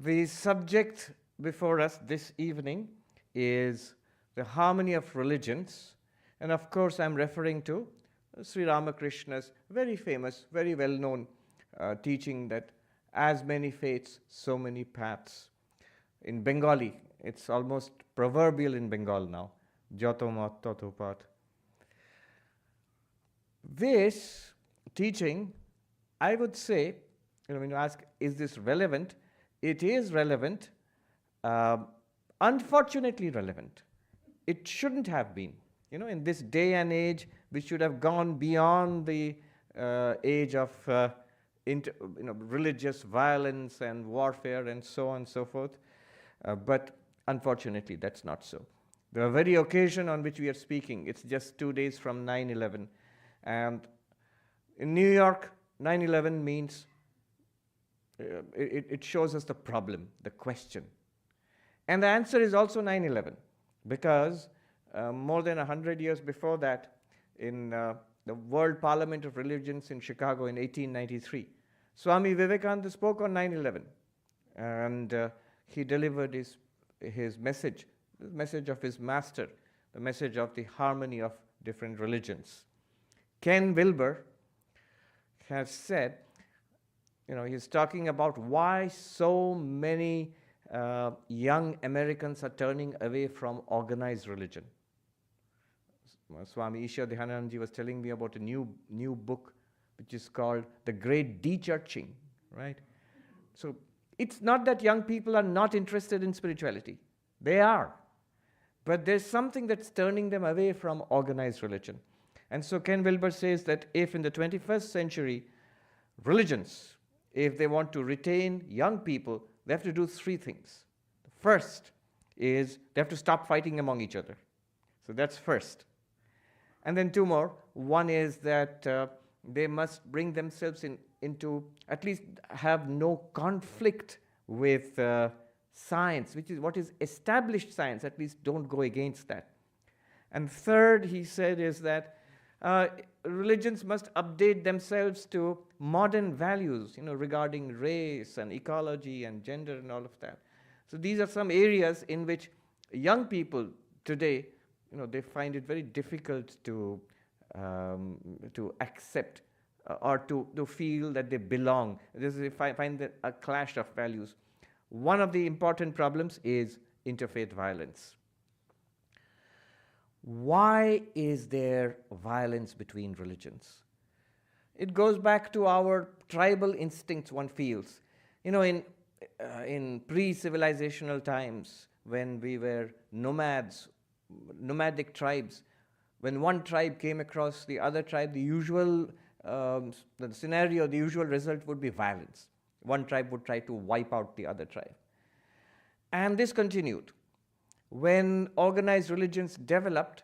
The subject before us this evening is the harmony of religions. And of course, I'm referring to Sri Ramakrishna's very famous, very well-known teaching that as many faiths, so many paths. In Bengali, it's almost proverbial in Bengal now, Jato, totopat. This teaching, I would say, when you ask, is this relevant? It is relevant, unfortunately relevant. It shouldn't have been. In this day and age, we should have gone beyond the age of religious violence and warfare and so on and so forth. But unfortunately, that's not so. The very occasion on which we are speaking, it's just 2 days from 9/11. And in New York, 9/11 means it shows us the problem, the question. And the answer is also 9/11, because more than 100 years before that, in the World Parliament of Religions in Chicago in 1893, Swami Vivekananda spoke on 9/11, and he delivered his message, the message of his master, the message of the harmony of different religions. Ken Wilber has said, he's talking about why so many young Americans are turning away from organized religion. Swami Isha Dhyananandji was telling me about a new book which is called The Great De-Churching, right? So it's not that young people are not interested in spirituality. They are. But there's something that's turning them away from organized religion. And so Ken Wilber says that if in the 21st century, religions, if they want to retain young people, they have to do 3 things. The first is they have to stop fighting among each other. So that's first. And then 2 more. One is that they must bring themselves into, at least have no conflict with science, which is what is established science. At least don't go against that. And third, he said, is that religions must update themselves to modern values, regarding race and ecology and gender and all of that. So these are some areas in which young people today, they find it very difficult to accept or to feel that they belong. They find that a clash of values. One of the important problems is interfaith violence. Why is there violence between religions? It goes back to our tribal instincts, one feels. In pre-civilizational times, when we were nomadic tribes, when one tribe came across the other tribe, the usual the usual result would be violence. One tribe would try to wipe out the other tribe. And this continued. When organized religions developed,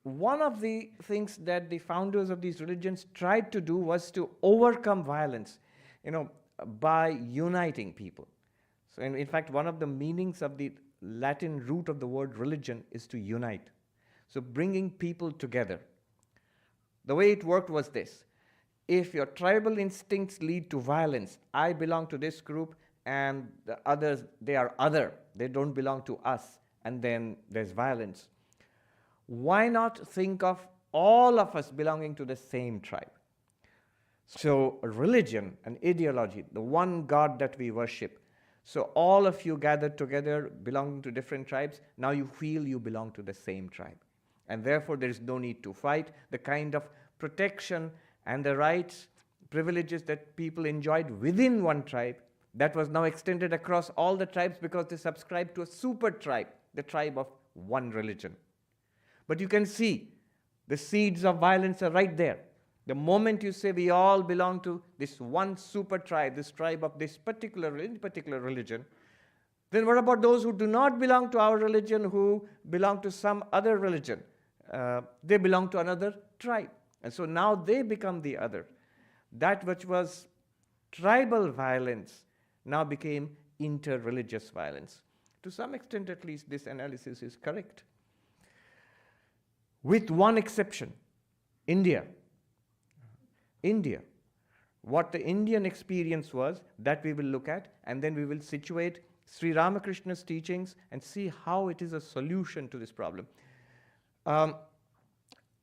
one of the things that the founders of these religions tried to do was to overcome violence, by uniting people. So in fact, one of the meanings of the Latin root of the word religion is to unite. So bringing people together. The way it worked was this. If your tribal instincts lead to violence, I belong to this group and the others, they are other. They don't belong to us. And then there's violence. Why not think of all of us belonging to the same tribe? So a religion, an ideology, the one God that we worship. So all of you gathered together, belonging to different tribes, now you feel you belong to the same tribe. And therefore there is no need to fight. The kind of protection and the rights, privileges that people enjoyed within one tribe, that was now extended across all the tribes because they subscribed to a super tribe, the tribe of one religion. But you can see the seeds of violence are right there. The moment you say we all belong to this one super tribe, this tribe of this particular religion, then what about those who do not belong to our religion, who belong to some other religion? They belong to another tribe. And so now they become the other. That which was tribal violence now became inter-religious violence. To some extent, at least, this analysis is correct. With one exception, India. what the Indian experience was, that we will look at, and then we will situate Sri Ramakrishna's teachings and see how it is a solution to this problem.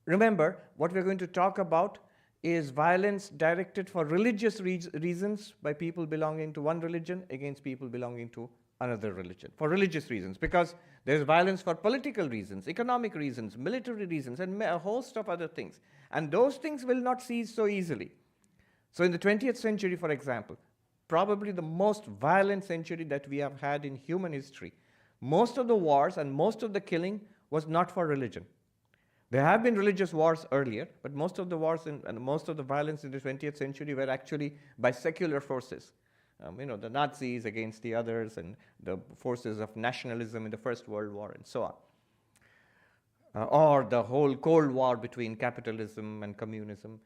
Remember, what we're going to talk about is violence directed for religious reasons by people belonging to one religion against people belonging to another religion, for religious reasons, because there's violence for political reasons, economic reasons, military reasons, and a host of other things. And those things will not cease so easily. So in the 20th century, for example, probably the most violent century that we have had in human history, most of the wars and most of the killing was not for religion. There have been religious wars earlier, but most of the wars and most of the violence in the 20th century were actually by secular forces. The Nazis against the others, and the forces of nationalism in the First World War, and so on. Or the whole Cold War between capitalism and communism.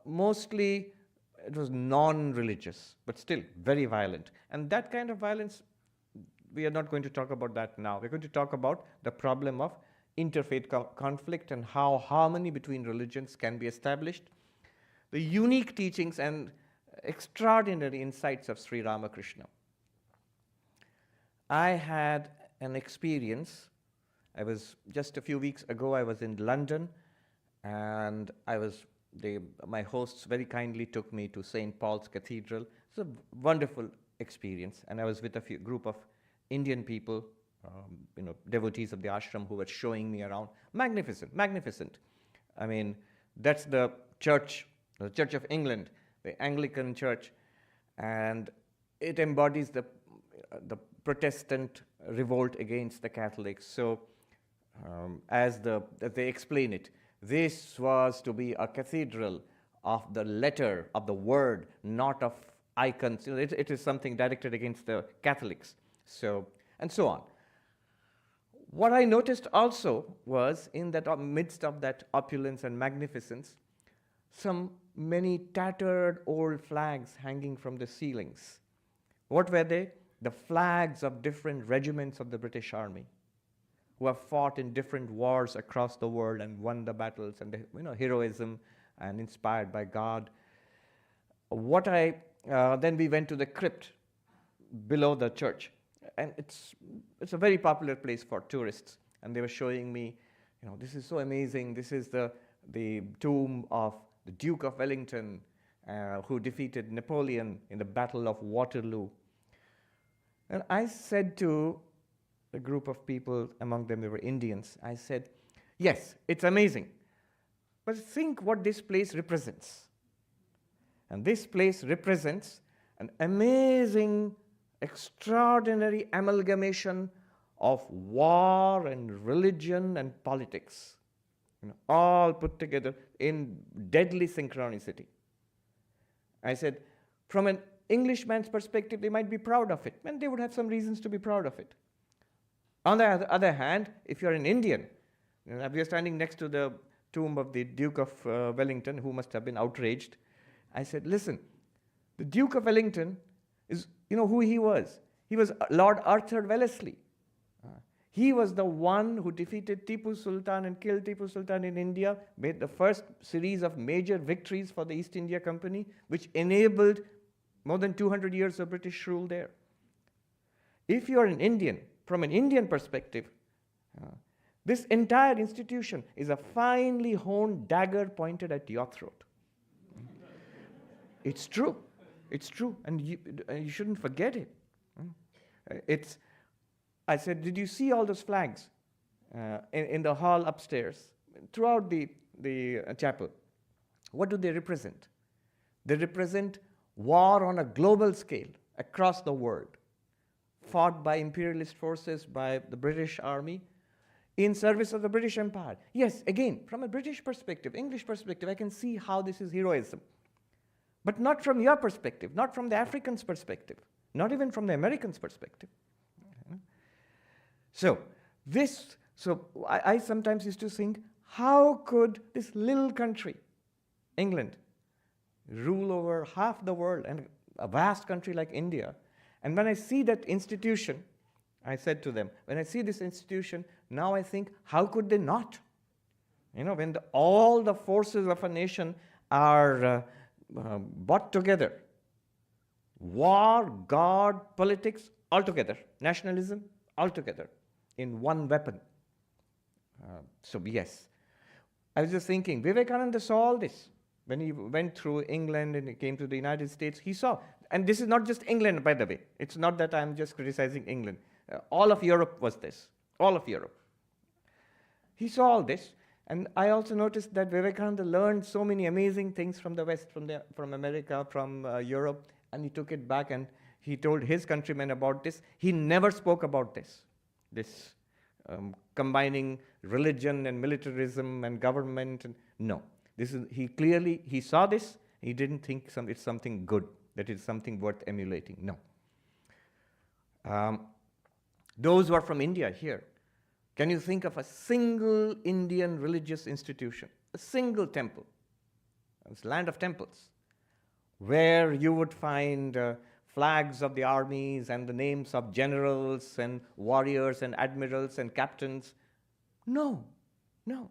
Mostly it was non-religious, but still very violent. And that kind of violence, we are not going to talk about that now. We're going to talk about the problem of interfaith conflict and how harmony between religions can be established. The unique teachings and extraordinary insights of Sri Ramakrishna. I had an experience. Just a few weeks ago, I was in London, and my hosts very kindly took me to St. Paul's Cathedral. It's a wonderful experience, and I was with a group of Indian people, devotees of the ashram, who were showing me around. Magnificent, magnificent. I mean, that's the Church of England, the Anglican Church, and it embodies the Protestant revolt against the Catholics. So, as they explain it, this was to be a cathedral of the letter, of the word, not of icons. It is something directed against the Catholics. So, and so on. What I noticed also was, in that midst of that opulence and magnificence, many tattered old flags hanging from the ceilings. What were they? The flags of different regiments of the British Army, who have fought in different wars across the world and won the battles, and heroism and inspired by God. Then we went to the crypt below the church, and it's a very popular place for tourists. And they were showing me, this is so amazing. This is the tomb of the Duke of Wellington, who defeated Napoleon in the Battle of Waterloo. And I said to a group of people, among them there were Indians, I said, yes, it's amazing, but think what this place represents. And this place represents an amazing, extraordinary amalgamation of war and religion and politics, all put together in deadly synchronicity. I said, from an Englishman's perspective, they might be proud of it, and they would have some reasons to be proud of it. On the other hand, if you're an Indian, we are standing next to the tomb of the Duke of Wellington, who must have been outraged. I said, listen, the Duke of Wellington is, who he was? He was Lord Arthur Wellesley. He was the one who defeated Tipu Sultan and killed Tipu Sultan in India, made the first series of major victories for the East India Company, which enabled more than 200 years of British rule there. If you're an Indian, from an Indian perspective, this entire institution is a finely honed dagger pointed at your throat. It's true. It's true. And you shouldn't forget it. I said, did you see all those flags in the hall upstairs, throughout the chapel? What do they represent? They represent war on a global scale across the world, fought by imperialist forces, by the British Army, in service of the British Empire. Yes, again, from a British perspective, English perspective, I can see how this is heroism. But not from your perspective, not from the African's perspective, not even from the American's perspective. So I sometimes used to think, how could this little country, England, rule over half the world, and a vast country like India? And when I see that institution, I said to them, when I see this institution, now I think, how could they not? When all the forces of a nation are brought together war, God, politics, all together, nationalism, all together in one weapon. So yes, I was just thinking, Vivekananda saw all this. When he went through England and he came to the United States, he saw, and this is not just England, by the way. It's not that I'm just criticizing England. All of Europe was this, all of Europe. He saw all this, and I also noticed that Vivekananda learned so many amazing things from the West, from America, from Europe, and he took it back and he told his countrymen about this. He never spoke about this combining religion and militarism and government. And no, he saw this. He didn't think it's something good, that it's something worth emulating. No. Those who are from India here, can you think of a single Indian religious institution, a single temple? It's land of temples, where you would find flags of the armies and the names of generals and warriors and admirals and captains? No, no.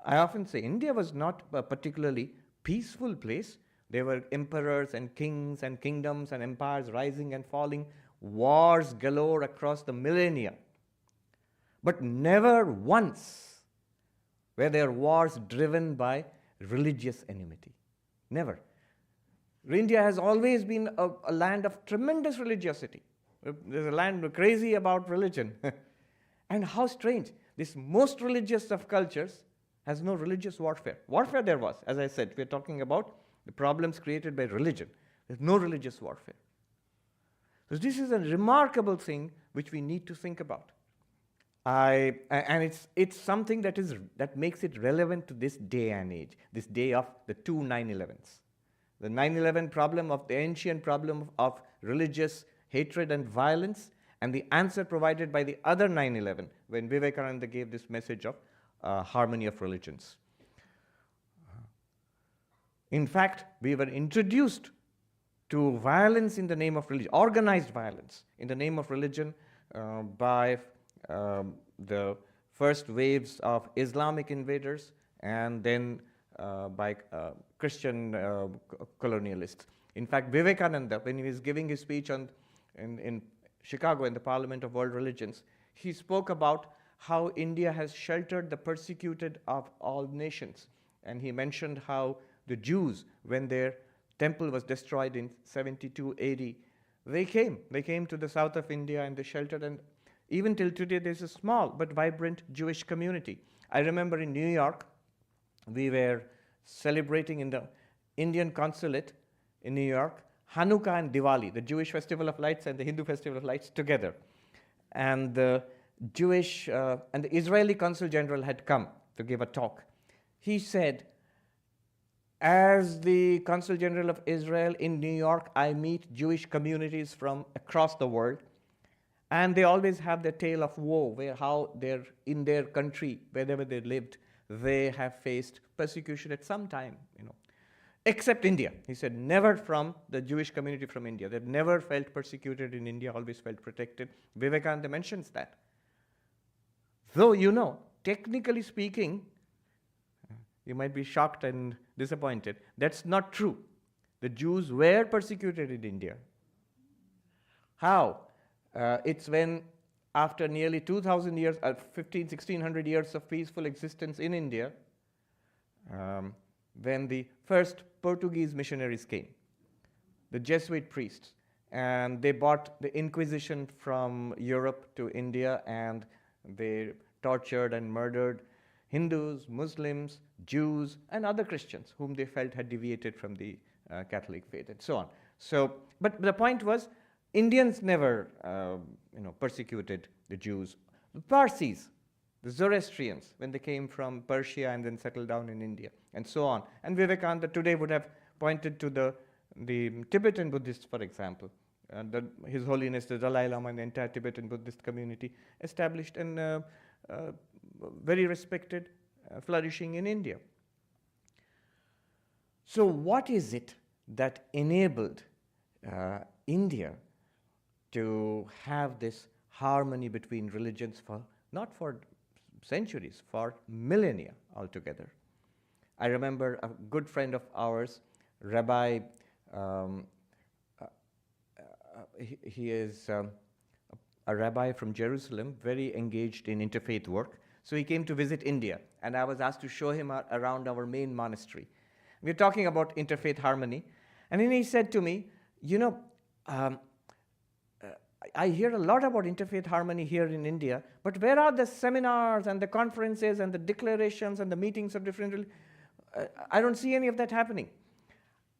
I often say India was not a particularly peaceful place. There were emperors and kings and kingdoms and empires rising and falling, wars galore across the millennia. But never once were there wars driven by religious enmity. Never. India has always been a land of tremendous religiosity. There's a land crazy about religion. And how strange, this most religious of cultures has no religious warfare. Warfare there was, as I said, we're talking about the problems created by religion. There's no religious warfare. So this is a remarkable thing which we need to think about. And it's something that makes it relevant to this day and age, this day of the two 9/11s. The 9/11 problem, of the ancient problem of religious hatred and violence, and the answer provided by the other 9/11, when Vivekananda gave this message of harmony of religions. In fact, we were introduced to violence in the name of religion, organized violence in the name of religion by the first waves of Islamic invaders and then by Christian colonialists. In fact, Vivekananda, when he was giving his speech in Chicago in the Parliament of World Religions, he spoke about how India has sheltered the persecuted of all nations. And he mentioned how the Jews, when their temple was destroyed in 72 AD, they came to the south of India and they sheltered, and even till today there's a small but vibrant Jewish community. I remember in New York, we were celebrating in the Indian consulate in New York, Hanukkah and Diwali, the Jewish festival of lights and the Hindu festival of lights together. And the Jewish and the Israeli consul general had come to give a talk. He said, as the Consul General of Israel in New York, I meet Jewish communities from across the world, and they always have their tale of woe, where how they're in their country, wherever they lived, they have faced persecution at some time, except India. He said, never from the Jewish community from India. They never felt persecuted in India, always felt protected. Vivekananda mentions that. Though, technically speaking, you might be shocked and disappointed. That's not true. The Jews were persecuted in India. How? It's when, after nearly 2,000 years, 1,600 years of peaceful existence in India, when the first Portuguese missionaries came, the Jesuit priests, and they brought the Inquisition from Europe to India, and they tortured and murdered Hindus, Muslims, Jews, and other Christians whom they felt had deviated from the Catholic faith, and so on. So, but the point was, Indians never, persecuted the Jews. The Parsis, the Zoroastrians, when they came from Persia and then settled down in India, and so on. And Vivekananda today would have pointed to the Tibetan Buddhists, for example. His Holiness the Dalai Lama and the entire Tibetan Buddhist community established and very respected, flourishing in India. So what is it that enabled India to have this harmony between religions not for centuries, for millennia altogether? I remember a good friend of ours, Rabbi, um, he is a rabbi from Jerusalem, very engaged in interfaith work. So he came to visit India, and I was asked to show him around our main monastery. We were talking about interfaith harmony, and then he said to me, you know, I hear a lot about interfaith harmony here in India, but where are the seminars and the conferences and the declarations and the meetings of different I don't see any of that happening.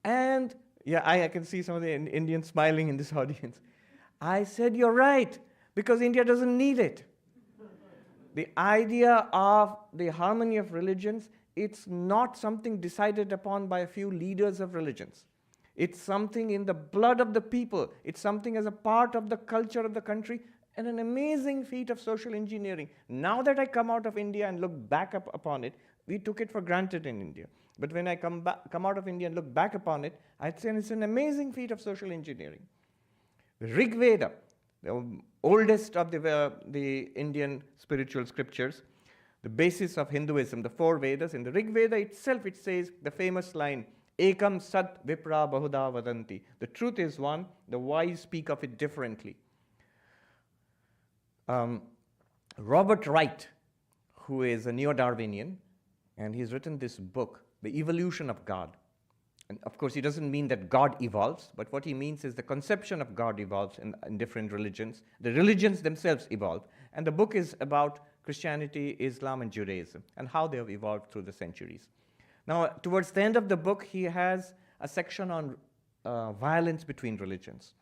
And yeah, I can see some of the Indians smiling in this audience. I said, you're right, because India doesn't need it. The idea of the harmony of religions, it's not something decided upon by a few leaders of religions. It's something in the blood of the people. It's something as a part of the culture of the country, and an amazing feat of social engineering. Now that I come out of India and look back upon it, we took it for granted in India. But when I come out of India and look back upon it, I'd say it's an amazing feat of social engineering. The Rig Veda, the oldest of the Indian spiritual scriptures, the basis of Hinduism, the 4 Vedas, in the Rig Veda itself it says the famous line, Ekam Sat Vipra Bahuda Vadanti. The truth is one, the wise speak of it differently. Robert Wright, who is a neo-Darwinian, and he's written this book, The Evolution of God. And of course, he doesn't mean that God evolves, but what he means is the conception of God evolves in different religions. The religions themselves evolve. And the book is about Christianity, Islam, and Judaism, and how they have evolved through the centuries. Now, towards the end of the book, he has a section on violence between religions.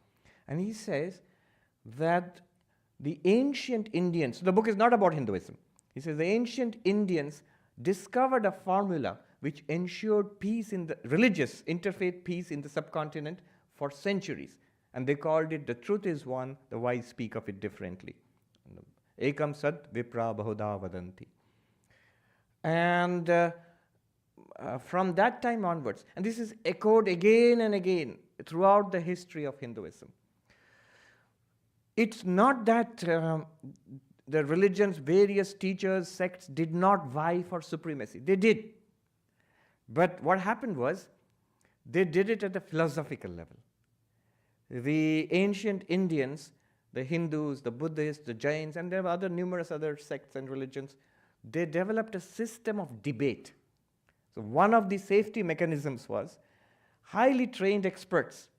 And he says that the ancient Indians, so the book is not about Hinduism. He says the ancient Indians discovered a formula which ensured peace in the religious, interfaith peace in the subcontinent for centuries. And they called it, the truth is one, the wise speak of it differently. Ekam Sat Vipra Bahuda Vadanti. And from that time onwards, and this is echoed again and again throughout the history of Hinduism, it's not that the religion's various teachers, sects did not vie for supremacy. They did. But what happened was, they did it at a philosophical level. The ancient Indians, the Hindus, the Buddhists, the Jains, and there were numerous other sects and religions, they developed a system of debate. So one of the safety mechanisms was highly trained experts.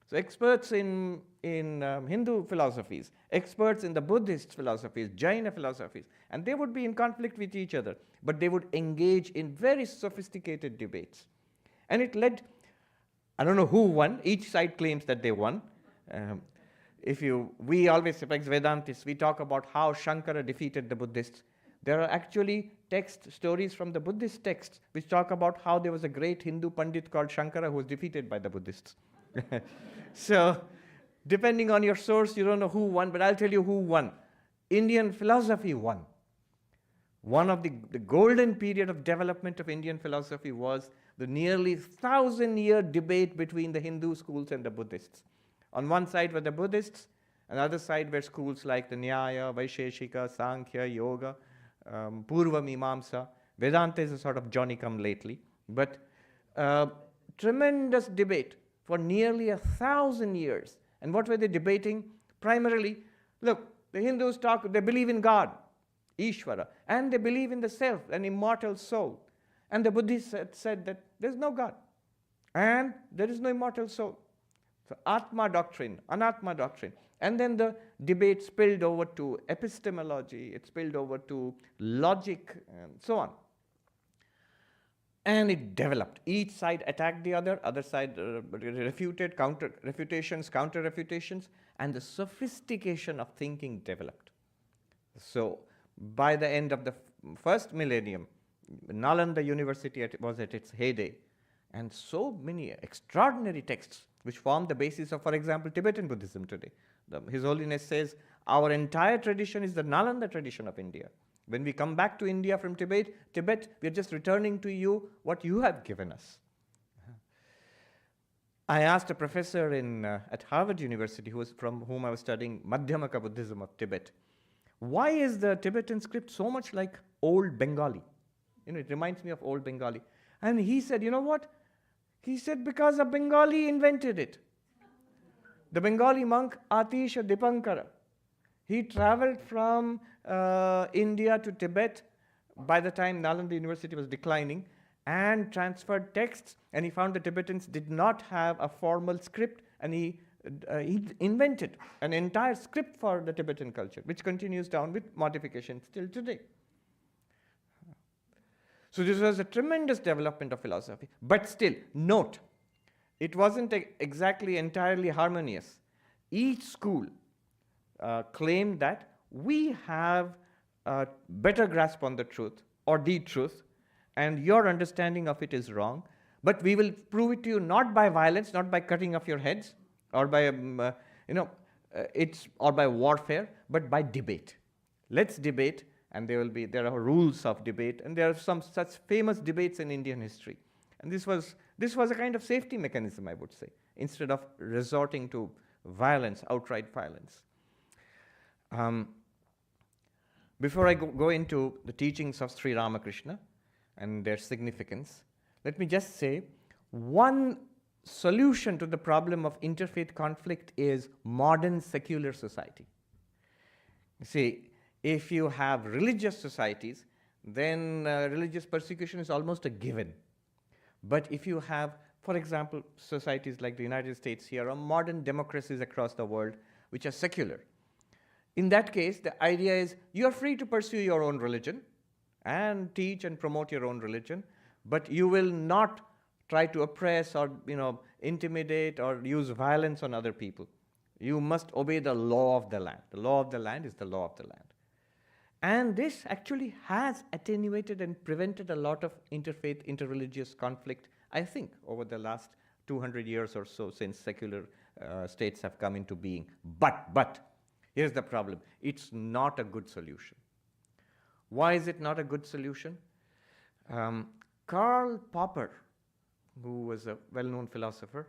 So experts in Hindu philosophies, experts in the Buddhist philosophies, Jaina philosophies, and they would be in conflict with each other, but they would engage in very sophisticated debates. And it led, I don't know who won, each side claims that they won. We always, as Vedantists, we talk about how Shankara defeated the Buddhists. There are actually stories from the Buddhist texts which talk about how there was a great Hindu Pandit called Shankara who was defeated by the Buddhists. So, depending on your source, you don't know who won, but I'll tell you who won. Indian philosophy won. One of the golden period of development of Indian philosophy was the nearly 1,000-year debate between the Hindu schools and the Buddhists. On one side were the Buddhists, on the other side were schools like the Nyaya, Vaisheshika, Sankhya, Yoga, Purva Mimamsa. Vedanta is a sort of Johnny-come-lately. But tremendous debate for nearly 1,000 years. And what were they debating? Primarily, look, the Hindus they believe in God, Ishvara, and they believe in the self, an immortal soul. And the Buddhists said that there's no God, and there is no immortal soul. So Atma doctrine, Anatma doctrine. And then the debate spilled over to epistemology, it spilled over to logic, and so on. And it developed. Each side attacked the other side refuted, counter-refutations, counter-refutations, and the sophistication of thinking developed. So by the end of the first millennium, Nalanda University was at its heyday, and so many extraordinary texts which form the basis of, for example, Tibetan Buddhism today. His Holiness says, our entire tradition is the Nalanda tradition of India. When we come back to India from Tibet, we are just returning to you what you have given us. I asked a professor at Harvard University, from whom I was studying Madhyamaka Buddhism of Tibet, why is the Tibetan script so much like Old Bengali? It reminds me of Old Bengali. And he said, you know what? He said, because a Bengali invented it. The Bengali monk Atisha Dipankara. He traveled from India to Tibet by the time Nalanda University was declining and transferred texts, and he found the Tibetans did not have a formal script, and he invented an entire script for the Tibetan culture, which continues down with modifications till today. So this was a tremendous development of philosophy. But still, note, it wasn't exactly entirely harmonious. Each school claimed that we have a better grasp on the truth, or the truth, and your understanding of it is wrong, but we will prove it to you not by violence, not by cutting off your heads, or by or by warfare, but by debate. Let's debate, and there are rules of debate, and there are some such famous debates in Indian history. And this was a kind of safety mechanism, I would say, instead of resorting to violence, outright violence. Before I go into the teachings of Sri Ramakrishna and their significance, let me just say one solution to the problem of interfaith conflict is modern secular society. You see, if you have religious societies, then religious persecution is almost a given. But if you have, for example, societies like the United States here, or modern democracies across the world, which are secular, in that case, the idea is you are free to pursue your own religion and teach and promote your own religion, but you will not try to oppress or intimidate or use violence on other people. You must obey the law of the land. The law of the land is the law of the land. And this actually has attenuated and prevented a lot of interfaith, interreligious conflict, I think, over the last 200 years or so since secular states have come into being. But here's the problem. It's not a good solution. Why is it not a good solution? Karl Popper, who was a well-known philosopher,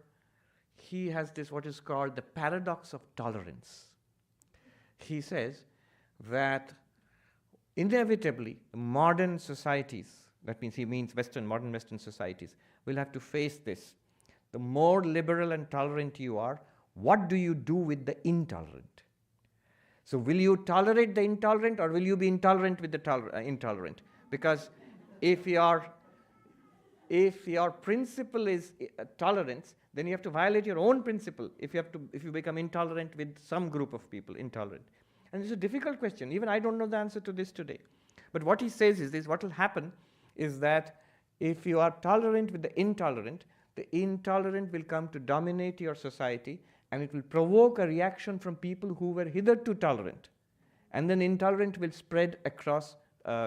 he has this what is called the paradox of tolerance. He says that inevitably modern societies, that means he means modern Western societies, will have to face this. The more liberal and tolerant you are, what do you do with the intolerant? So will you tolerate the intolerant, or will you be intolerant with the intolerant? Because if your principle is tolerance, then you have to violate your own principle if you become intolerant with some group of people, intolerant. And it's a difficult question. Even I don't know the answer to this today. But what he says is this: what will happen is that if you are tolerant with the intolerant will come to dominate your society, and it will provoke a reaction from people who were hitherto tolerant. And then intolerant will spread across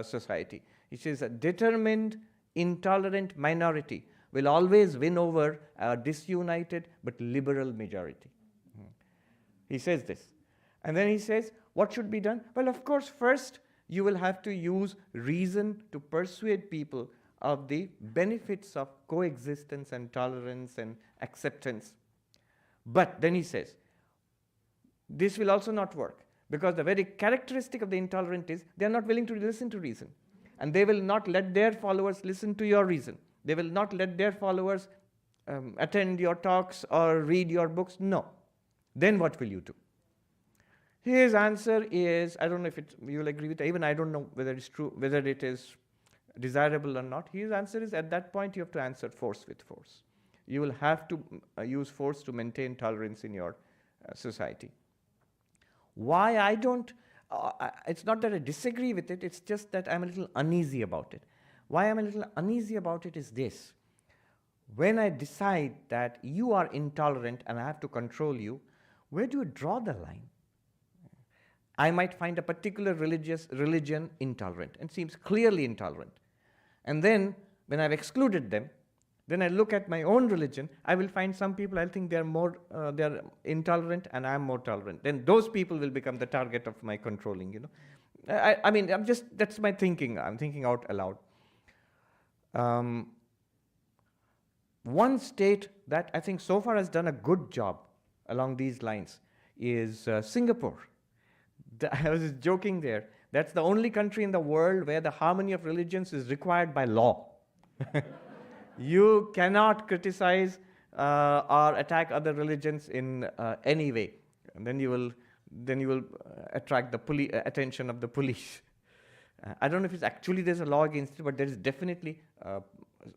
society. He says a determined, intolerant minority will always win over a disunited but liberal majority. He says this. And then he says, what should be done? Well, of course, first you will have to use reason to persuade people of the benefits of coexistence and tolerance and acceptance. But then he says, this will also not work, because the very characteristic of the intolerant is they are not willing to listen to reason. And they will not let their followers listen to your reason. They will not let their followers attend your talks or read your books. No. Then what will you do? His answer is, I don't know if you will agree with it, even I don't know whether it's true, whether it is desirable or not. His answer is, at that point you have to answer force with force. You will have to use force to maintain tolerance in your society. Why I don't, it's not that I disagree with it, it's just that I'm a little uneasy about it. Why I'm a little uneasy about it is this. When I decide that you are intolerant and I have to control you, where do you draw the line? I might find a particular religion intolerant and seems clearly intolerant. And then, when I've excluded them, then I look at my own religion, I will find some people, I think they're intolerant and I'm more tolerant. Then those people will become the target of my controlling, I mean, that's my thinking. I'm thinking out aloud. One state that I think so far has done a good job along these lines is Singapore. I was just joking there. That's the only country in the world where the harmony of religions is required by law. You cannot criticize or attack other religions in any way. And then you will attract the attention of the police. I don't know if it's actually there's a law against it, but there is definitely a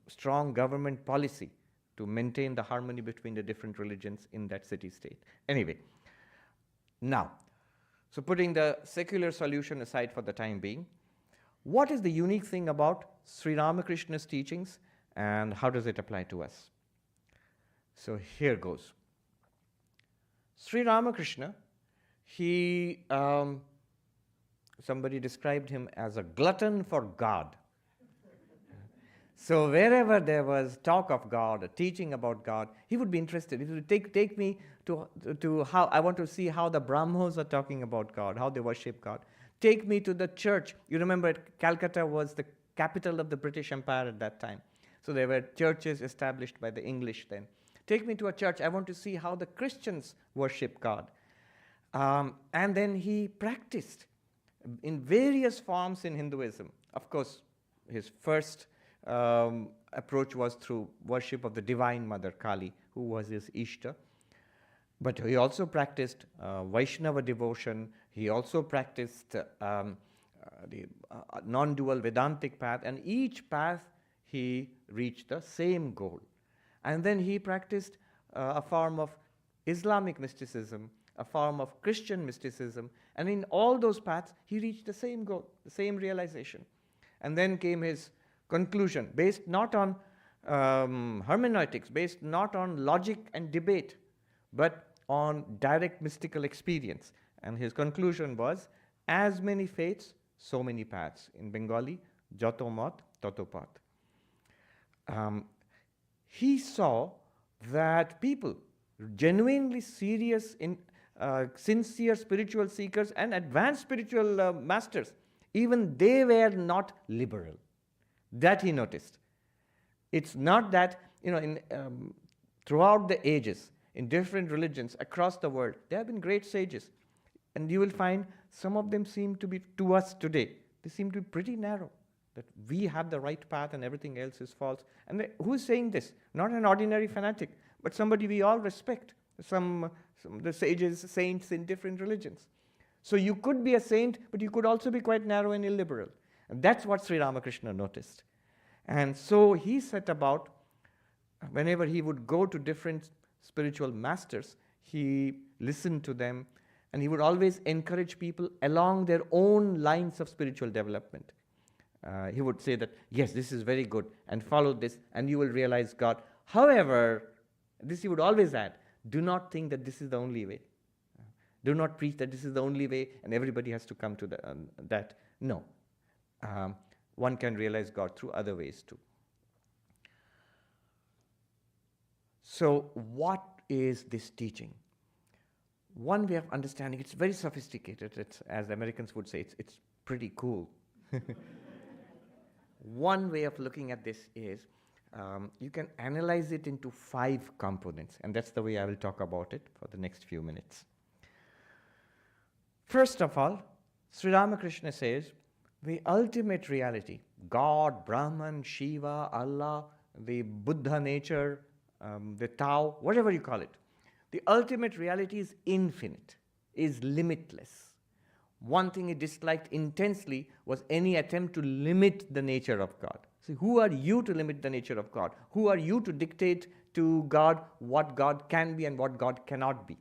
strong government policy to maintain the harmony between the different religions in that city-state. Anyway, now, so putting the secular solution aside for the time being, what is the unique thing about Sri Ramakrishna's teachings and how does it apply to us? So here goes. Sri Ramakrishna, somebody described him as a glutton for God. So wherever there was talk of God, a teaching about God, he would be interested. He would take me to how, I want to see how the Brahmos are talking about God, how they worship God. Take me to the church. You remember Calcutta was the capital of the British Empire at that time. So there were churches established by the English then. Take me to a church. I want to see how the Christians worship God. And then he practiced in various forms in Hinduism. Of course, his first approach was through worship of the Divine Mother Kali, who was his Ishta. But he also practiced Vaishnava devotion. He also practiced the non-dual Vedantic path, and each path he reached the same goal. And then he practiced a form of Islamic mysticism, a form of Christian mysticism, and in all those paths he reached the same goal, the same realization. And then came his conclusion, based not on hermeneutics, based not on logic and debate, but on direct mystical experience. And his conclusion was, as many faiths, so many paths. In Bengali, Jato mat, totopat. He saw that people, genuinely serious, sincere spiritual seekers and advanced spiritual masters, even they were not liberal. That he noticed. It's not that, throughout the ages, in different religions across the world, there have been great sages. And you will find some of them seem to be, to us today, they seem to be pretty narrow. That we have the right path and everything else is false. And who is saying this? Not an ordinary fanatic, but somebody we all respect. Some the sages, saints in different religions. So you could be a saint, but you could also be quite narrow and illiberal. And that's what Sri Ramakrishna noticed. And so he set about, whenever he would go to different spiritual masters, he listened to them, and he would always encourage people along their own lines of spiritual development. He would say that, yes, this is very good, and follow this, and you will realize God. However, this he would always add, do not think that this is the only way. Do not preach that this is the only way, and everybody has to come to that. No. One can realize God through other ways too. So what is this teaching? One way of understanding, it's very sophisticated. It's, as the Americans would say, it's pretty cool. One way of looking at this is you can analyze it into 5 components, and that's the way I will talk about it for the next few minutes. First of all, Sri Ramakrishna says, the ultimate reality, God, Brahman, Shiva, Allah, the Buddha nature, the Tao, whatever you call it, the ultimate reality is infinite, is limitless. One thing he disliked intensely was any attempt to limit the nature of God. See, who are you to limit the nature of God? Who are you to dictate to God what God can be and what God cannot be?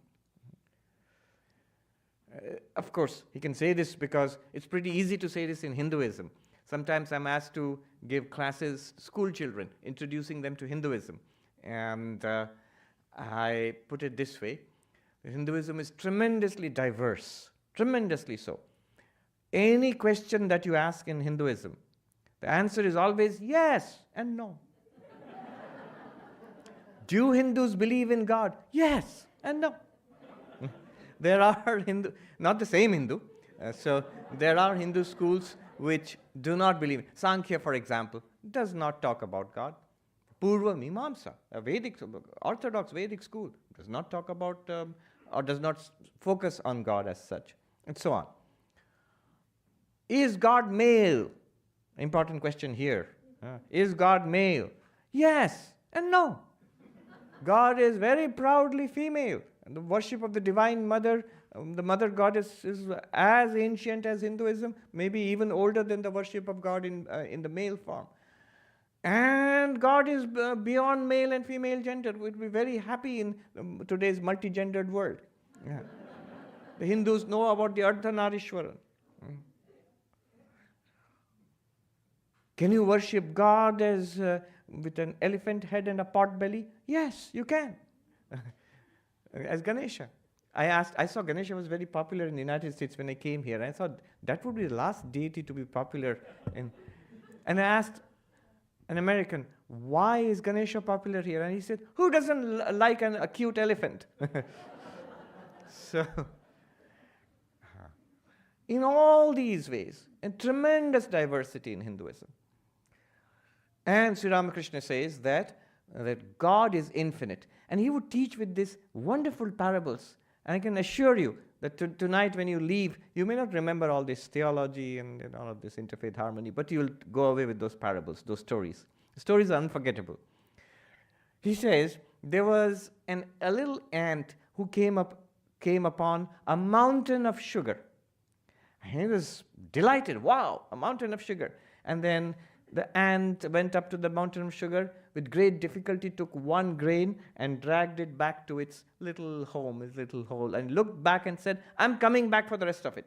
Of course, he can say this because it's pretty easy to say this in Hinduism. Sometimes I'm asked to give classes to school children, introducing them to Hinduism. And I put it this way, Hinduism is tremendously diverse, tremendously so. Any question that you ask in Hinduism, the answer is always yes and no. Do Hindus believe in God? Yes and no. There are Hindu, not the same Hindu, so there are Hindu schools which do not believe. Sankhya, for example, does not talk about God. Purva Mimamsa, a Vedic, orthodox Vedic school, does not talk about or does not focus on God as such, and so on. Is God male? Important question here. Is God male? Yes and no. God is very proudly female. And the worship of the Divine Mother, the Mother Goddess, is as ancient as Hinduism, maybe even older than the worship of God in the male form. And God is beyond male and female gender. We'd be very happy in today's multi-gendered world. Yeah. The Hindus know about the Ardhanarishwaran. Can you worship God as with an elephant head and a pot belly? Yes, you can. As Ganesha. I saw Ganesha was very popular in the United States when I came here. I thought that would be the last deity to be popular. And I asked an American, why is Ganesha popular here? And he said, who doesn't like a cute elephant? So, in all these ways, a tremendous diversity in Hinduism. And Sri Ramakrishna says that God is infinite. And he would teach with these wonderful parables. And I can assure you that tonight when you leave, you may not remember all this theology and all of this interfaith harmony, but you'll go away with those parables, those stories. The stories are unforgettable. He says, there was a little ant who came upon a mountain of sugar. And he was delighted. Wow, a mountain of sugar. And then the ant went up to the mountain of sugar, with great difficulty took one grain and dragged it back to its little home, its little hole, and looked back and said, I'm coming back for the rest of it.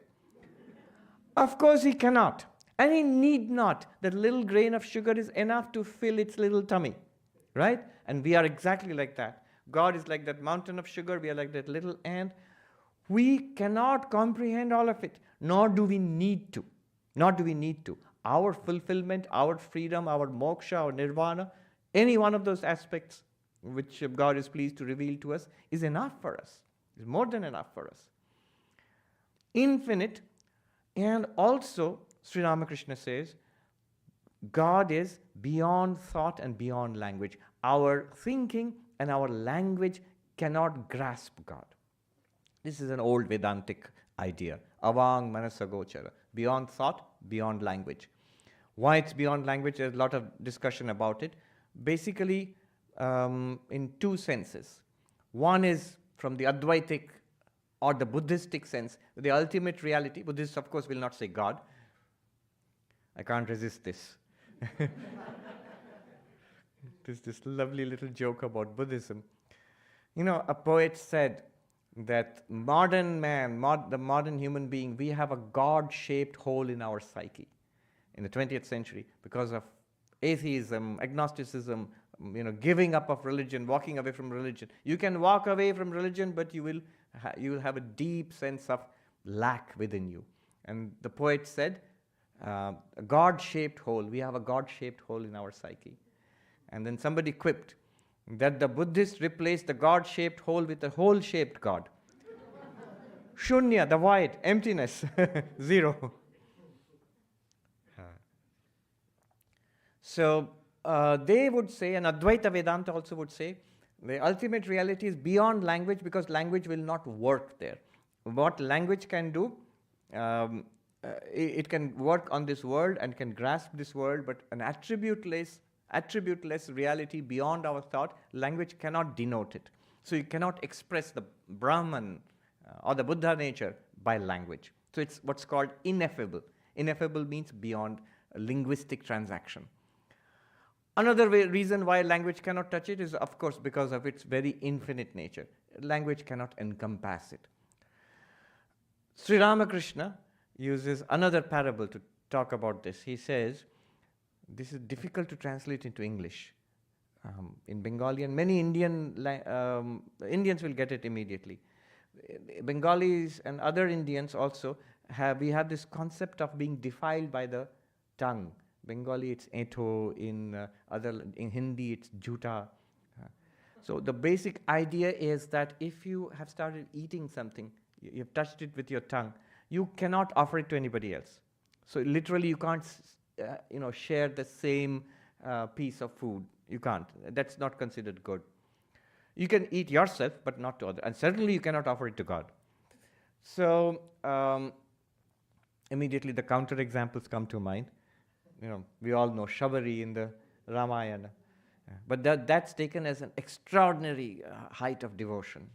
Of course he cannot. And he need not. That little grain of sugar is enough to fill its little tummy. Right? And we are exactly like that. God is like that mountain of sugar. We are like that little ant. We cannot comprehend all of it. Nor do we need to. Nor do we need to. Our fulfillment, our freedom, our moksha, our nirvana, any one of those aspects which God is pleased to reveal to us is enough for us. Is more than enough for us. Infinite, and also Sri Ramakrishna says, God is beyond thought and beyond language. Our thinking and our language cannot grasp God. This is an old Vedantic idea. Avang manasagochara. Beyond thought, beyond language. Why it's beyond language, there's a lot of discussion about it. Basically, in two senses. One is from the Advaitic or the Buddhistic sense, the ultimate reality. Buddhists, of course, will not say God. I can't resist this. There's this lovely little joke about Buddhism. You know, a poet said that modern man, the modern human being, we have a God-shaped hole in our psyche in the 20th century because of atheism, agnosticism, giving up of religion, walking away from religion. You can walk away from religion, but you will have a deep sense of lack within you. And the poet said, a God-shaped hole. We have a God-shaped hole in our psyche. And then somebody quipped that the Buddhists replaced the God-shaped hole with a hole-shaped God. Shunya, the void, emptiness, zero. So they would say, and Advaita Vedanta also would say, the ultimate reality is beyond language because language will not work there. What language can do, it can work on this world and can grasp this world, but an attribute-less reality beyond our thought, language cannot denote it. So you cannot express the Brahman or the Buddha nature by language. So it's what's called ineffable. Ineffable means beyond a linguistic transaction. Another reason why language cannot touch it is, of course, because of its very infinite nature. Language cannot encompass it. Sri Ramakrishna uses another parable to talk about this. He says, this is difficult to translate into English. In Bengali, and many Indians will get it immediately. Bengalis and other Indians also we have this concept of being defiled by the tongue. Bengali, it's eto. In Hindi, it's juta. So the basic idea is that if you have started eating something, you've touched it with your tongue, you cannot offer it to anybody else. So literally, you can't, share the same piece of food. You can't. That's not considered good. You can eat yourself, but not to others. And certainly, you cannot offer it to God. So immediately, the counter examples come to mind. We all know Shabari in the Ramayana. But that's taken as an extraordinary height of devotion.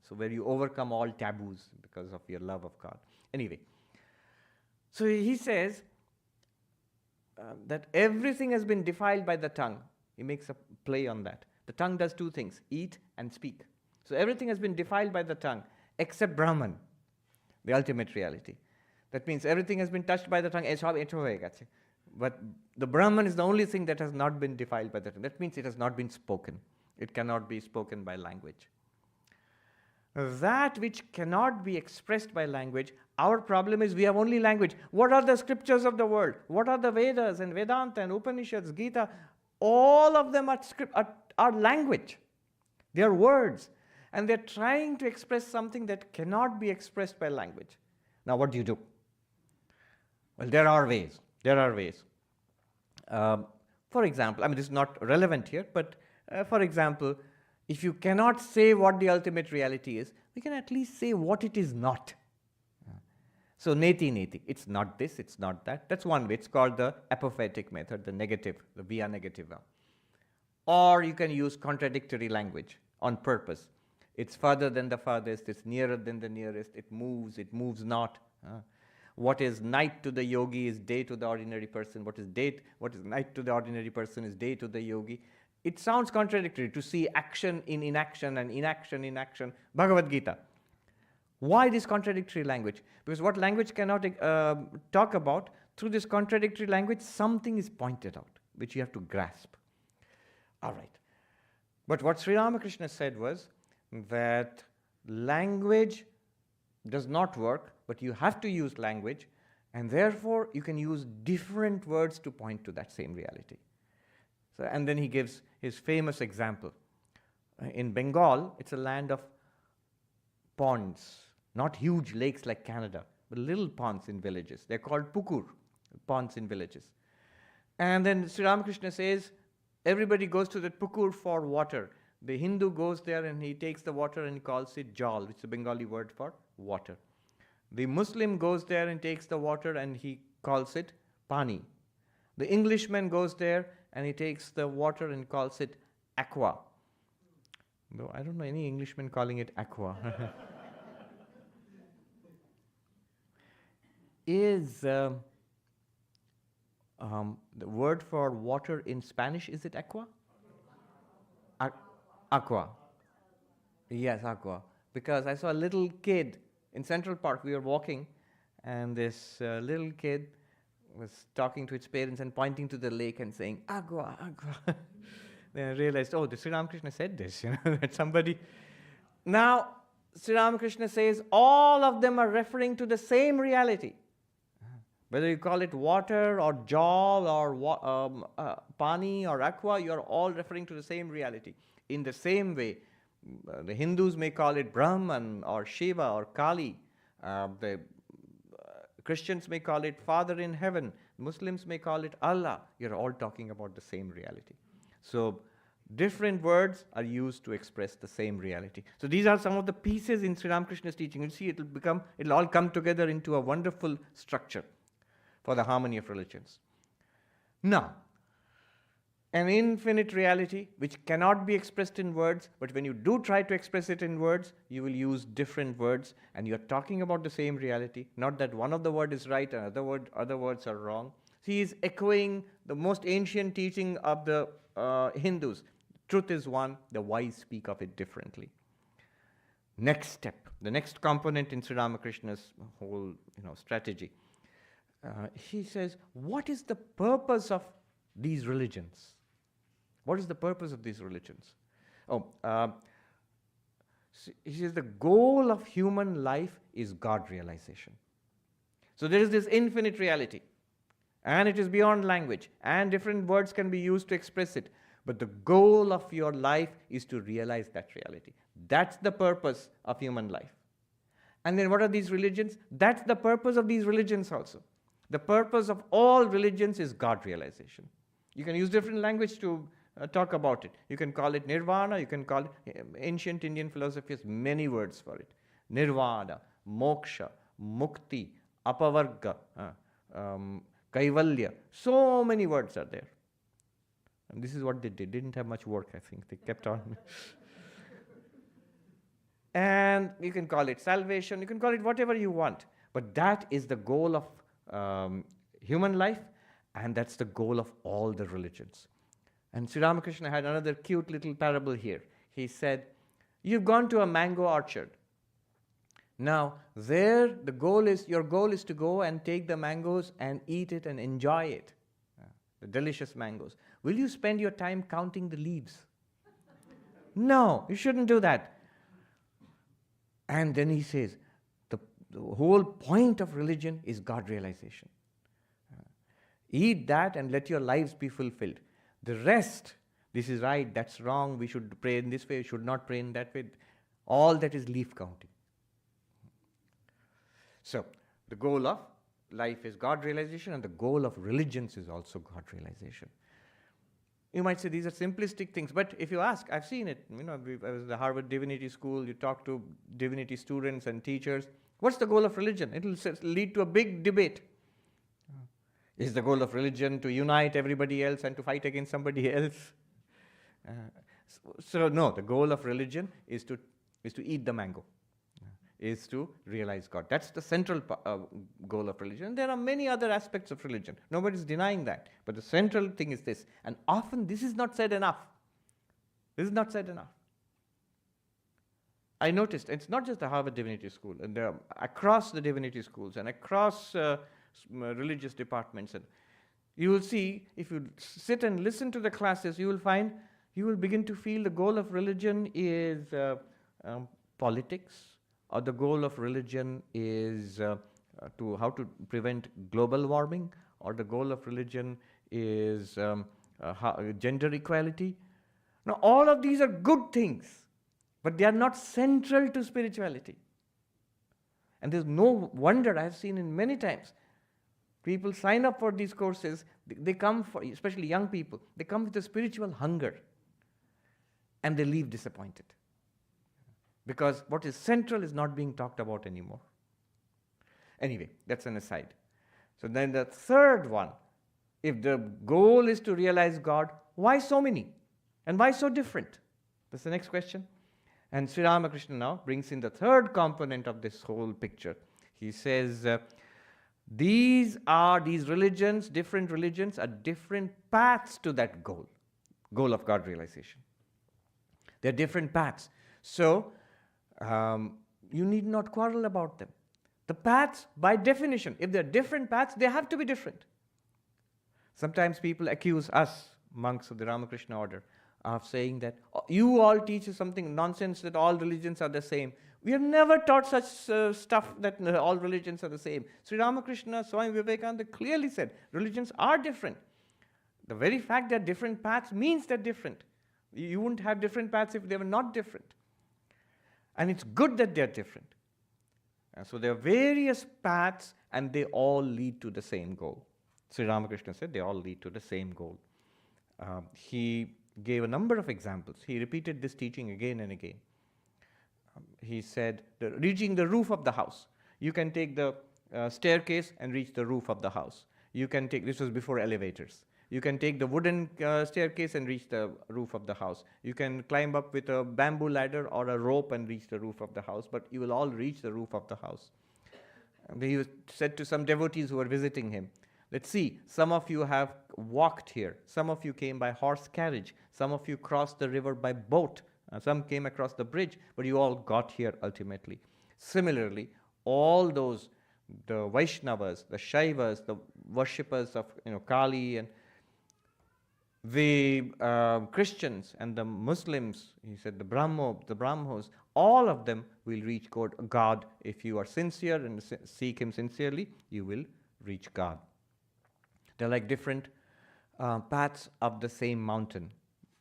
So where you overcome all taboos because of your love of God. Anyway, so he says that everything has been defiled by the tongue. He makes a play on that. The tongue does two things, eat and speak. So everything has been defiled by the tongue, except Brahman, the ultimate reality. That means everything has been touched by the tongue. But the Brahman is the only thing that has not been defiled by the tongue. That means it has not been spoken. It cannot be spoken by language. That which cannot be expressed by language, our problem is we have only language. What are the scriptures of the world? What are the Vedas and Vedanta and Upanishads, Gita? All of them are language. They are words. And they're trying to express something that cannot be expressed by language. Now what do you do? Well, there are ways. There are ways. For example, I mean, this is not relevant here, but for example, if you cannot say what the ultimate reality is, we can at least say what it is not. So, neti neti, it's not this, it's not that. That's one way. It's called the apophatic method, the negative, the via negativa. Or you can use contradictory language on purpose. It's further than the farthest, it's nearer than the nearest, it moves not. What is night to the yogi is day to the ordinary person. What is night to the ordinary person is day to the yogi. It sounds contradictory to see action in inaction and inaction in action. Bhagavad Gita. Why this contradictory language? Because what language cannot talk about, through this contradictory language, something is pointed out, which you have to grasp. All right. But what Sri Ramakrishna said was that language does not work, but you have to use language, and therefore you can use different words to point to that same reality. So, and then he gives his famous example. In Bengal, it's a land of ponds, not huge lakes like Canada, but little ponds in villages. They're called pukur, ponds in villages. And then Sri Ramakrishna says, everybody goes to that pukur for water. The Hindu goes there and he takes the water and he calls it jal, which is a Bengali word for water. The Muslim goes there and takes the water and he calls it Pani. The Englishman goes there and he takes the water and calls it aqua. Though I don't know any Englishman calling it aqua. Is the word for water in Spanish, is it aqua? Aqua. Yes, aqua. Because I saw a little kid in Central Park. We were walking, and this little kid was talking to its parents and pointing to the lake and saying, agua, agua. Then I realized, oh, the Sri Ramakrishna said this, that somebody. Now, Sri Ramakrishna says all of them are referring to the same reality. Whether you call it water or jal or pani or aqua, you are all referring to the same reality. In the same way, the Hindus may call it Brahman or Shiva or Kali. The Christians may call it Father in Heaven. Muslims may call it Allah. You're all talking about the same reality. So different words are used to express the same reality. So these are some of the pieces in Sri Ramakrishna's teaching. You'll see it'll all come together into a wonderful structure for the harmony of religions. Now, an infinite reality which cannot be expressed in words, but when you do try to express it in words, you will use different words, and you're talking about the same reality, not that one of the words is right and other words are wrong. He is echoing the most ancient teaching of the Hindus. Truth is one, the wise speak of it differently. Next step, the next component in Sri Ramakrishna's whole strategy. He says, what is the purpose of these religions? What is the purpose of these religions? He says the goal of human life is God realization. So there is this infinite reality, and it is beyond language, and different words can be used to express it. But the goal of your life is to realize that reality. That's the purpose of human life. And then what are these religions? That's the purpose of these religions also. The purpose of all religions is God realization. You can use different language to talk about it. You can call it nirvana, you can call it, ancient Indian philosophy has many words for it. Nirvana, moksha, mukti, apavarga, kaivalya. So many words are there. And this is what they did. Didn't have much work, I think. They kept on. And you can call it salvation, you can call it whatever you want. But that is the goal of human life, and that's the goal of all the religions. And Sri Ramakrishna had another cute little parable here. He said, you've gone to a mango orchard. Now, there your goal is to go and take the mangoes and eat it and enjoy it. The delicious mangoes. Will you spend your time counting the leaves? No, you shouldn't do that. And then he says, the whole point of religion is God realization. Eat that and let your lives be fulfilled. The rest, this is right, that's wrong, we should pray in this way, we should not pray in that way. All that is leaf counting. So, the goal of life is God realization, and the goal of religions is also God realization. You might say these are simplistic things, but if you ask, I've seen it. I was at the Harvard Divinity School, you talk to divinity students and teachers. What's the goal of religion? It will lead to a big debate. Is the goal of religion to unite everybody else and to fight against somebody else? So no, the goal of religion is to eat the mango, is to realize God. That's the central goal of religion. There are many other aspects of religion. Nobody's denying that. But the central thing is this. And often this is not said enough. This is not said enough. I noticed it's not just the Harvard Divinity School, and across the divinity schools and across religious departments. And you will see, if you sit and listen to the classes, you will begin to feel the goal of religion is politics, or the goal of religion is how to prevent global warming, or the goal of religion is gender equality. Now, all of these are good things, but they are not central to spirituality. And there's no wonder, I have seen in many times, people sign up for these courses, they come for, especially young people, they come with a spiritual hunger, and they leave disappointed. Because what is central is not being talked about anymore. Anyway, that's an aside. So then the third one, if the goal is to realize God, why so many? And why so different? That's the next question. And Sri Ramakrishna now brings in the third component of this whole picture. He says, these religions, different religions, are different paths to that goal of God realization. They're different paths. So, you need not quarrel about them. The paths, by definition, if they're different paths, they have to be different. Sometimes people accuse us, monks of the Ramakrishna order, of saying that you all teach something nonsense that all religions are the same. We have never taught such stuff that all religions are the same. Sri Ramakrishna, Swami Vivekananda clearly said religions are different. The very fact they're different paths means they're different. You wouldn't have different paths if they were not different. And it's good that they're different. So there are various paths, and they all lead to the same goal. Sri Ramakrishna said they all lead to the same goal. He gave a number of examples. He repeated this teaching again and again. He said, reaching the roof of the house. You can take the staircase and reach the roof of the house. You can take, this was before elevators. You can take the wooden staircase and reach the roof of the house. You can climb up with a bamboo ladder or a rope and reach the roof of the house, but you will all reach the roof of the house. And he said to some devotees who were visiting him, let's see, some of you have walked here. Some of you came by horse carriage. Some of you crossed the river by boat. Some came across the bridge, but you all got here ultimately. Similarly, all those, the Vaishnavas, the Shaivas, the worshippers of Kali, and the Christians and the Muslims, he said the Brahmos, all of them will reach God. If you are sincere and seek Him sincerely, you will reach God. They're like different paths up the same mountain.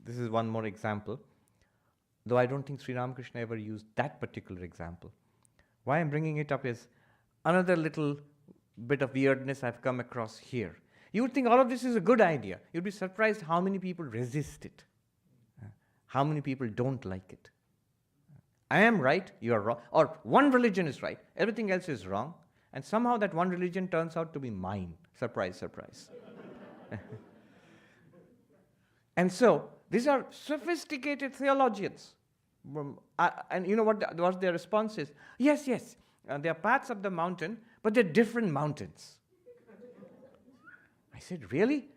This is one more example, though I don't think Sri Ramakrishna ever used that particular example. Why I'm bringing it up is another little bit of weirdness I've come across here. You would think all of this is a good idea. You'd be surprised how many people resist it, how many people don't like it. I am right, you are wrong, or one religion is right, everything else is wrong, and somehow that one religion turns out to be mine. Surprise, surprise. And so, these are sophisticated theologians. And you know what their response is? Yes, yes, they are paths of the mountain, but they're different mountains. I said, really?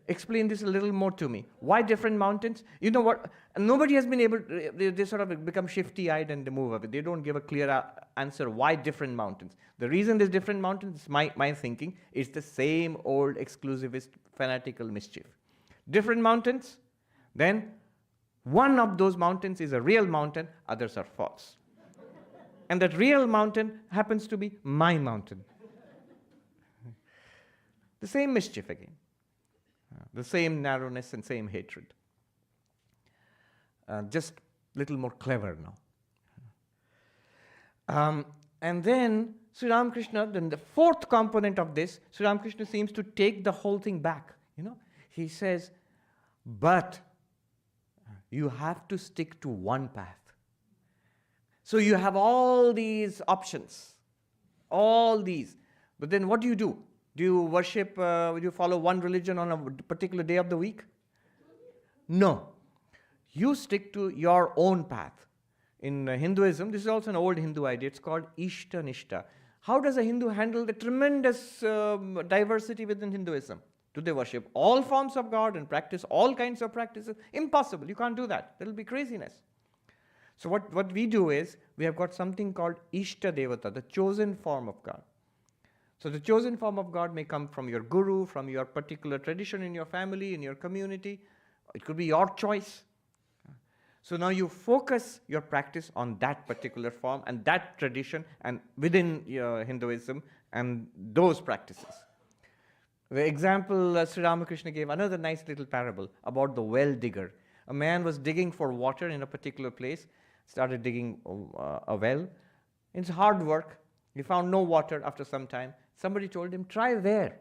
Explain this a little more to me. Why different mountains? You know what? Nobody has been able to, they sort of become shifty-eyed and they move away. They don't give a clear answer why different mountains. The reason there's different mountains, my thinking, is the same old exclusivist fanatical mischief. Different mountains, then one of those mountains is a real mountain, others are false. And that real mountain happens to be my mountain. The same mischief again. The same narrowness and same hatred. Just a little more clever now. And then Sri Ramakrishna, then the fourth component of this, Sri Ramakrishna seems to take the whole thing back. He says, but you have to stick to one path. So you have all these options, all these. But then what do? Do you worship, do you follow one religion on a particular day of the week? No. You stick to your own path. In Hinduism, this is also an old Hindu idea, it's called Ishta Nishta. How does a Hindu handle the tremendous diversity within Hinduism? Do they worship all forms of God and practice all kinds of practices? Impossible, you can't do that. That will be craziness. So what we do is, we have got something called Ishta Devata, the chosen form of God. So the chosen form of God may come from your guru, from your particular tradition in your family, in your community. It could be your choice. So now you focus your practice on that particular form and that tradition and within Hinduism and those practices. The example Sri Ramakrishna gave, another nice little parable about the well digger. A man was digging for water in a particular place, started digging a well. It's hard work. He found no water after some time. Somebody told him, try there.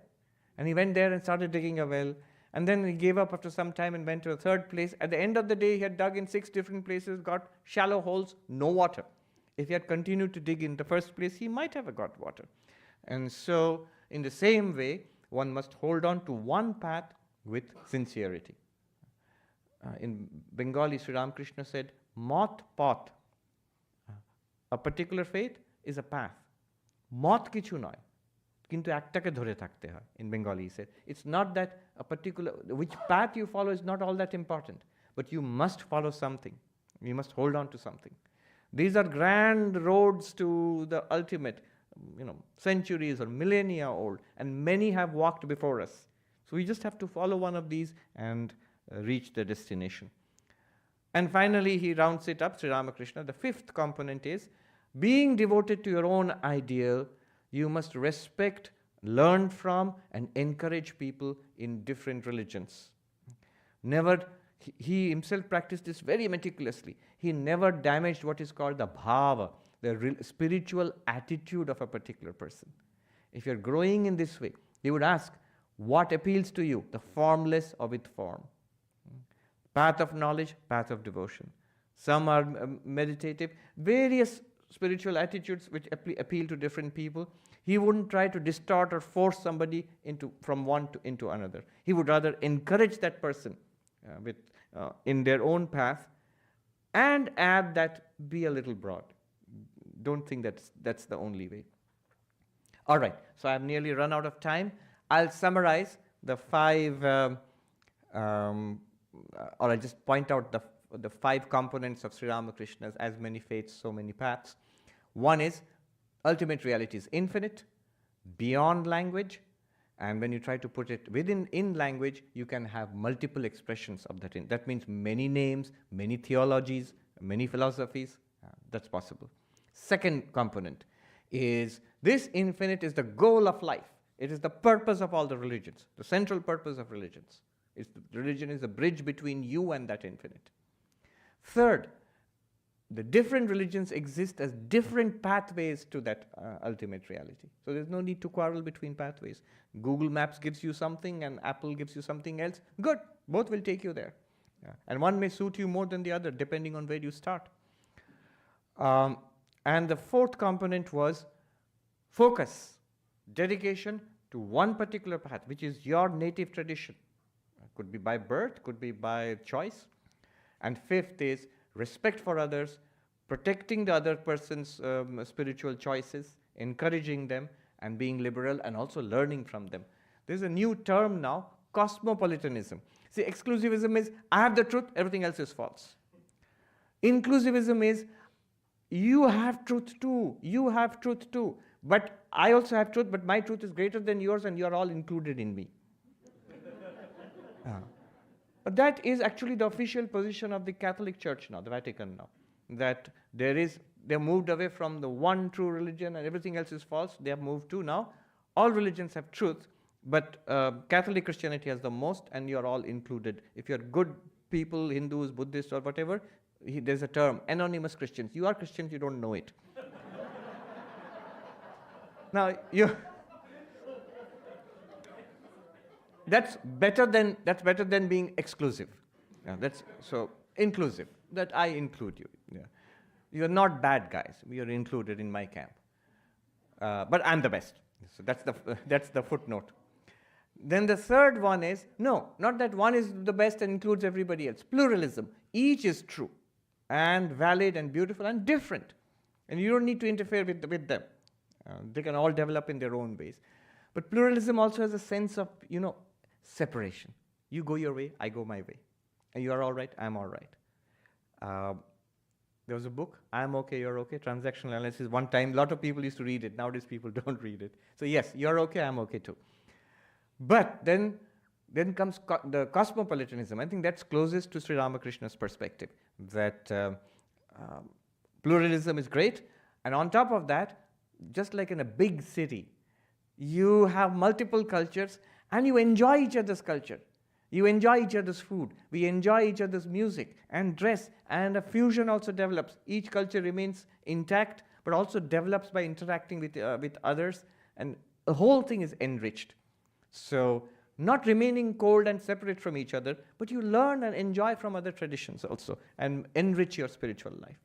And he went there and started digging a well. And then he gave up after some time and went to a third place. At the end of the day, he had dug in 6 different places, got shallow holes, no water. If he had continued to dig in the first place, he might have got water. And so, in the same way, one must hold on to one path with sincerity. In Bengali, Sri Ramakrishna said, Mat path. A particular faith is a path. Mat kichu noy. Kintu ektake dhore thakte hoy. In Bengali, he said. It's not that a particular, which path you follow is not all that important, but you must follow something. You must hold on to something. These are grand roads to the ultimate, centuries or millennia old, and many have walked before us. So we just have to follow one of these and reach the destination. And finally, he rounds it up, Sri Ramakrishna. The fifth component is, being devoted to your own ideal, you must respect, learn from, and encourage people in different religions. He himself practiced this very meticulously. He never damaged what is called the bhava, the spiritual attitude of a particular person. If you're growing in this way, he would ask, what appeals to you, the formless or with form? Path of knowledge, path of devotion. Some are meditative, various spiritual attitudes which appeal to different people. He wouldn't try to distort or force somebody from one into another. He would rather encourage that person in their own path and add that, be a little broad. Don't think that's the only way. All right, so I've nearly run out of time. I'll summarize the 5, or I'll just point out the 5 components of Sri Ramakrishna's as many faiths, so many paths. One is, ultimate reality is infinite, beyond language, and when you try to put it in language, you can have multiple expressions of that. That means many names, many theologies, many philosophies. That's possible. Second component is, this infinite is the goal of life. It is the purpose of all the religions, the central purpose of religions. Religion is the bridge between you and that infinite. Third, the different religions exist as different pathways to that ultimate reality. So there's no need to quarrel between pathways. Google Maps gives you something and Apple gives you something else. Good, both will take you there. Yeah. And one may suit you more than the other, depending on where you start. And the fourth component was focus, dedication to one particular path, which is your native tradition. Could be by birth, could be by choice. And fifth is respect for others, protecting the other person's spiritual choices, encouraging them, and being liberal, and also learning from them. There's a new term now, cosmopolitanism. See, exclusivism is, I have the truth, everything else is false. Inclusivism is, you have truth too, you have truth too. But I also have truth, but my truth is greater than yours, and you're all included in me. But that is actually the official position of the Catholic Church now, the Vatican now. That they're moved away from the one true religion and everything else is false. They have moved to now, all religions have truth, but Catholic Christianity has the most, and you're all included. If you're good people, Hindus, Buddhists, or whatever, there's a term, anonymous Christians. You are Christians, you don't know it. Now, that's better than being exclusive. That's so inclusive, that I include you. Yeah. You're not bad guys. You're included in my camp. But I'm the best. So that's the footnote. Then the third one is, no, not that one is the best and includes everybody else. Pluralism. Each is true and valid and beautiful and different. And you don't need to interfere with them. They can all develop in their own ways. But pluralism also has a sense of, separation. You go your way, I go my way. And you are all right, I'm all right. There was a book, I'm okay, you're okay, transactional analysis. One time, a lot of people used to read it. Nowadays, people don't read it. So yes, you're okay, I'm okay too. But then comes the cosmopolitanism. I think that's closest to Sri Ramakrishna's perspective, that pluralism is great, and on top of that, just like in a big city, you have multiple cultures, and you enjoy each other's culture. You enjoy each other's food. We enjoy each other's music and dress, and a fusion also develops. Each culture remains intact, but also develops by interacting with others, and the whole thing is enriched. So, not remaining cold and separate from each other, but you learn and enjoy from other traditions also, and enrich your spiritual life.